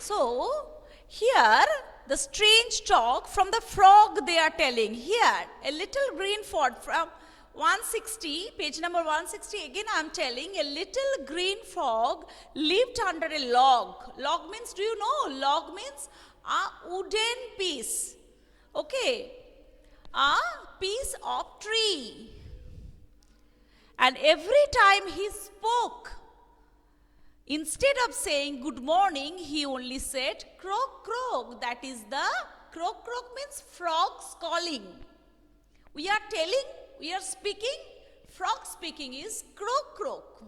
So here the strange talk from the frog they are telling. Here a little green frog from 160, page number 160, again I am telling, a little green frog lived under a log. Log means, do you know? Log means a wooden piece. Okay. A piece of tree. And every time he spoke, instead of saying good morning, he only said croak, croak. That is the croak, croak means frogs calling. We are telling, we are speaking, frog speaking is croak, croak.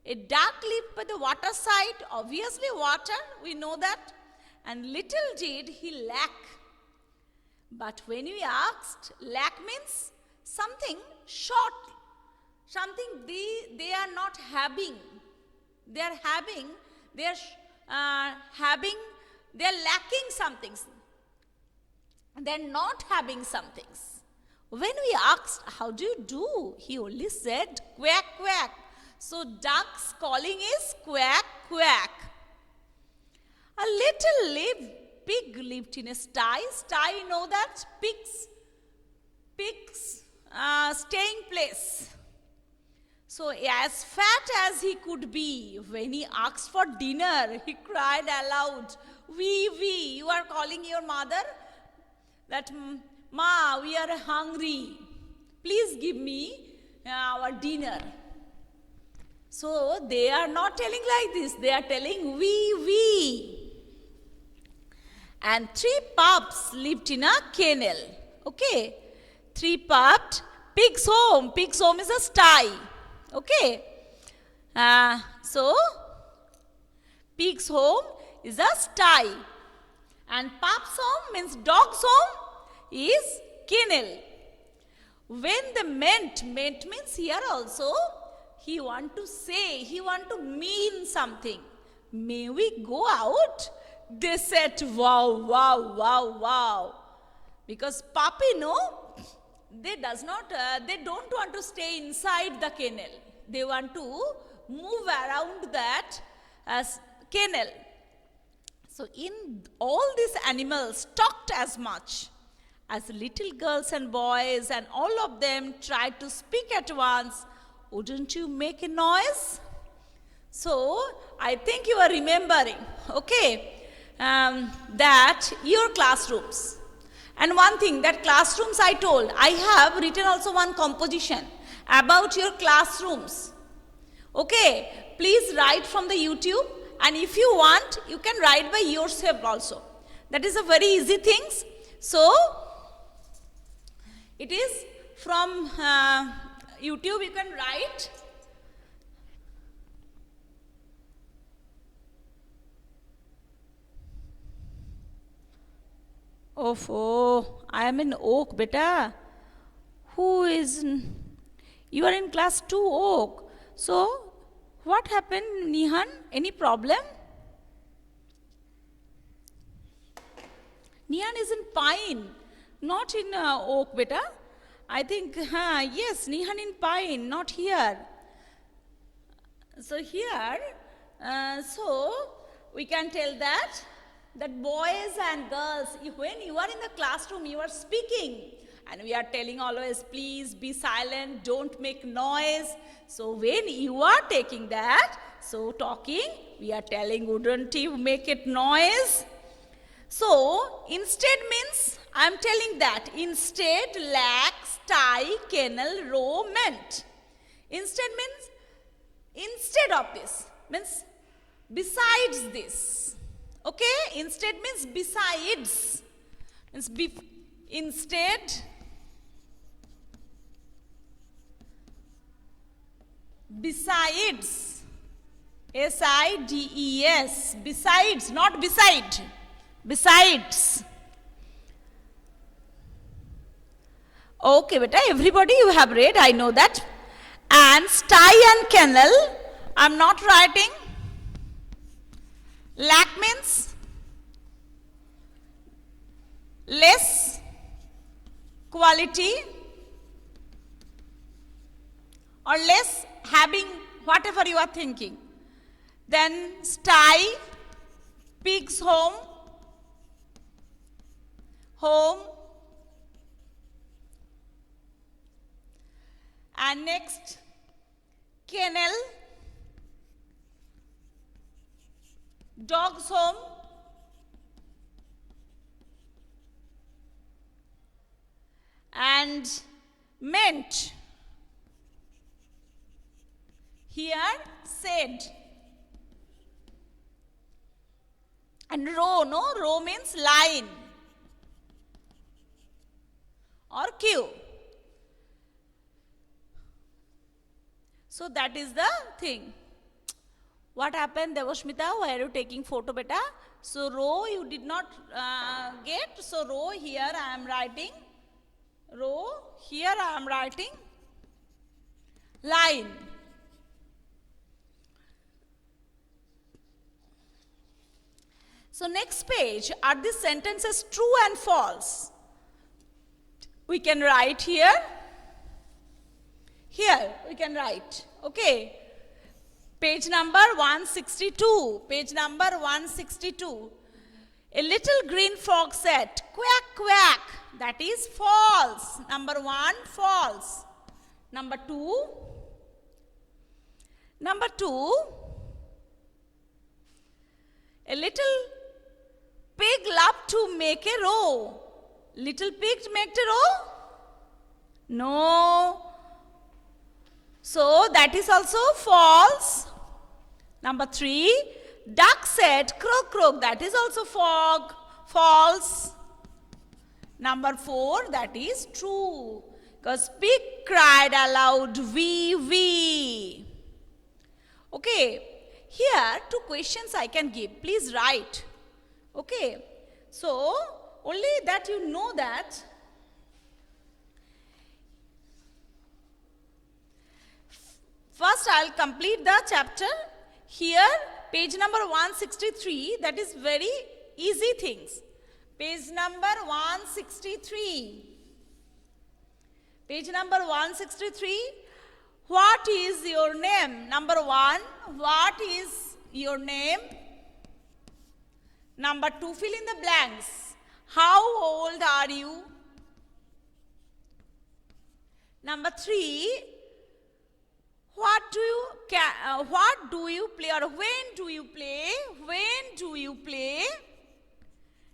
A duck lived by the water side, obviously water, we know that. And little did he lack. But when we asked, lack means something short, something they are not having. They are having, they are lacking some things. They are not having some things. When we asked, how do you do? He only said, quack, quack. So duck's calling is quack, quack. A little pig lived in a sty. Sty, you know that? Pig's staying place. So as fat as he could be, when he asked for dinner, he cried aloud, wee, you are calling your mother? That, Ma, we are hungry. Please give me our dinner. So they are not telling like this. They are telling wee. And 3 pups lived in a kennel. Okay. 3 pups. Pig's home. Pig's home is a sty. Okay. So pig's home is a sty. And pup's home means dog's home is kennel. When the meant means here also he want to say, he want to mean something. May we go out? They said wow. Because puppy they don't want to stay inside the kennel. They want to move around that kennel. So in all these animals talked as much as little girls and boys, and all of them tried to speak at once. Wouldn't you make a noise? So I think you are remembering, okay, that your classrooms. And one thing, that classrooms I told, I have written also one composition about your classrooms. Okay, please write from the YouTube, and if you want, you can write by yourself also. That is a very easy thing. So it is from YouTube, you can write. Oh, I am in Oak, beta. You are in class 2 Oak. So, what happened, Nihan? Any problem? Nihan is in Pine, not in Oak, beta. I think, yes, Nihan in Pine, not here. So here, so we can tell that boys and girls, when you are in the classroom, you are speaking. And we are telling always, please be silent, don't make noise. So when you are taking that, so talking, we are telling, wouldn't you make it noise? So instead means, I am telling that, instead, lack, sty, kennel, row, meant. Instead means, instead of this, means besides this. Okay, instead means besides. Means instead, besides, S-I-D-E-S, besides, not beside, besides. Okay, beta, everybody you have read, I know that. And sty and kennel, I am not writing. Lack means less quality or less having, whatever you are thinking. Then sty, Pig's home. Home. And next, kennel. Dog's home. And meant. Here, said. And row, no? Row means line or queue. So that is the thing. What happened, Devashmita? Why are you taking photo, beta? So row you did not get. So row here I am writing. Row here I am writing. Line. So next page, are these sentences true and false? We can write here. Here we can write, okay. Page number 162, page number 162. A little green frog said, quack, quack. That is false. Number 1, false. Number 2, a little pig loved to make a row. Little pig made a row? No. So that is also false. Number 3, duck said croak, croak. That is also false. Number 4, that is true. Because pig cried aloud, wee, wee. Okay. Here 2 questions I can give. Please write. Okay. So only that you know that. First I will complete the chapter. Here page number 163, that is very easy things. Page number 163. Page number 163. What is your name? Number 1. What is your name? Number 2. Fill in the blanks. How old are you? Number 3. What do you play or when do you play? When do you play?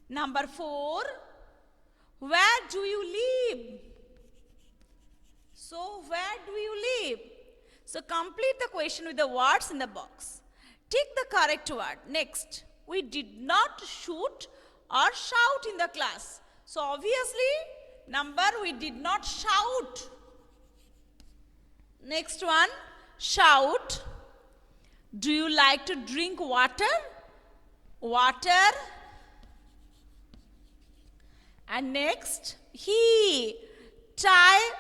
Number 4. Where do you live? So where do you live? So complete the question with the words in the box. Tick the correct word. Next, we did not shoot or shout in the class. So obviously, number we did not shout. Next one, shout. Do you like to drink water? Water. And next, he tried,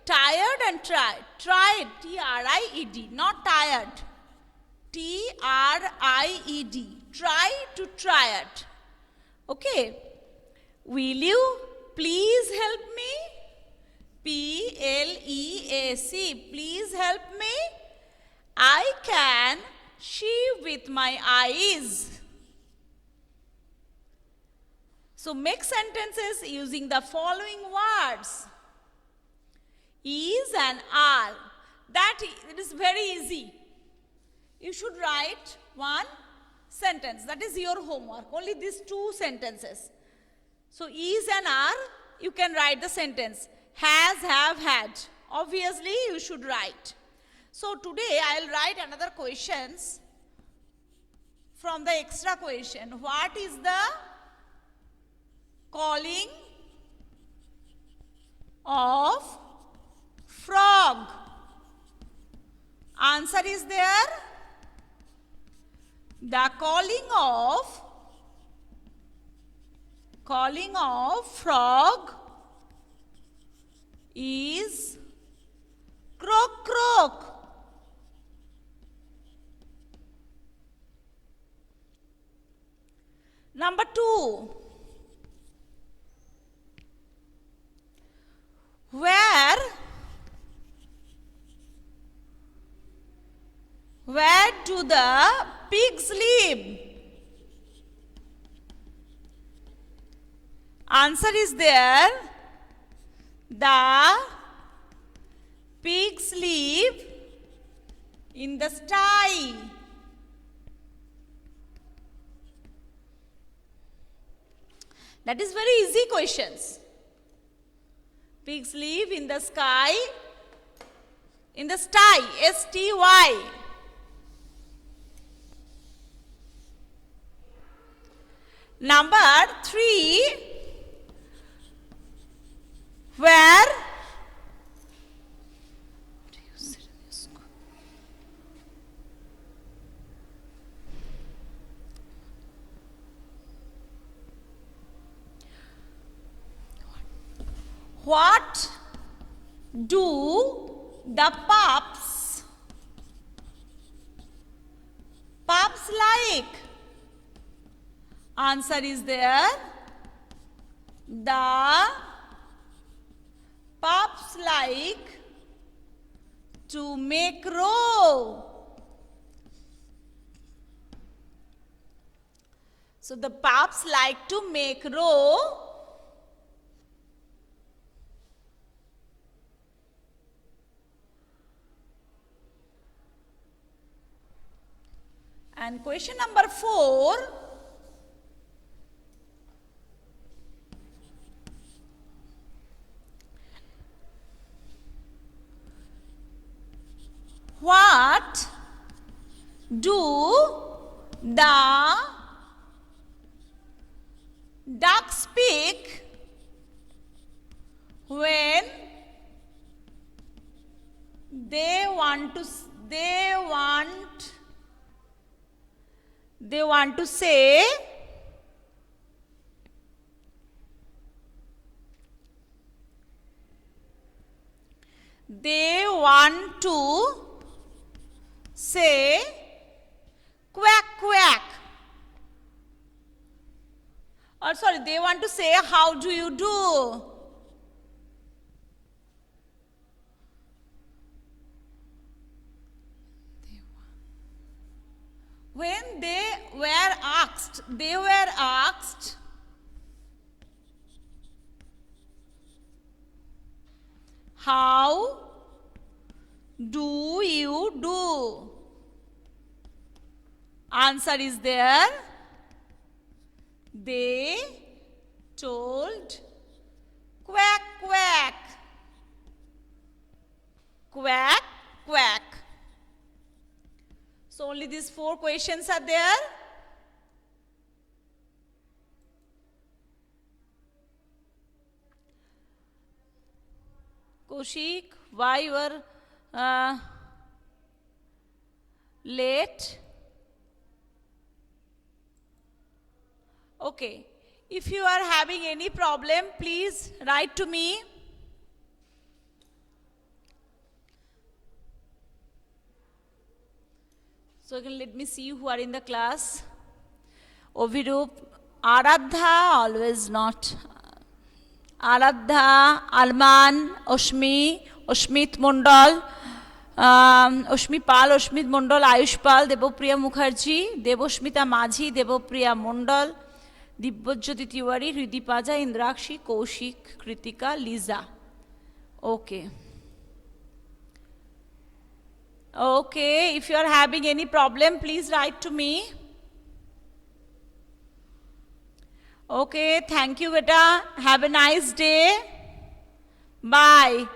tired and tried, T-R-I-E-D, not tired, T-R-I-E-D, try to tired, okay. Will you please help me? P-L-E-A-C, please help me. I can see with my eyes. So make sentences using the following words. Is and are. That it is very easy. You should write one sentence. That is your homework. Only these 2 sentences. So is and are, you can write the sentence. Has, have, had. Obviously, you should write. So today I will write another questions from the extra question. What is the calling of frog? Answer is there. The calling of frog is croak, croak. Number 2. Where do the pigs live? Answer is there. The pigs live in the sty. That is very easy questions. Pigs live in the sky, in the sty, S-T-Y. Number 3, where what do the pups like? Answer is there. The pups like to make row. So the pups like to make row. And question number 4. What do the ducks speak when they want to say quack quack, or sorry, they want to say how do you do. When they were asked, how do you do? Answer is there. They told quack quack, quack quack. So only these 4 questions are there. Kaushik, why you are late? Okay. If you are having any problem, please write to me. So again, let me see who are in the class. Ovirup, Aradha, always not. Aradha, Alman, Oshmi, Oshmit Mondal, Oshmi Pal, Oshmit Mondal, Ayush Pal, Debopriya Mukherjee, Deboshmita Majhi, Debopriya Mondal, Dibbojyoti Tiwari, Hridi Paja, Indrakshi, Kaushik, Kritika, Lisa. Okay. Okay, if you are having any problem, please write to me. Okay, thank you, beta. Have a nice day. Bye.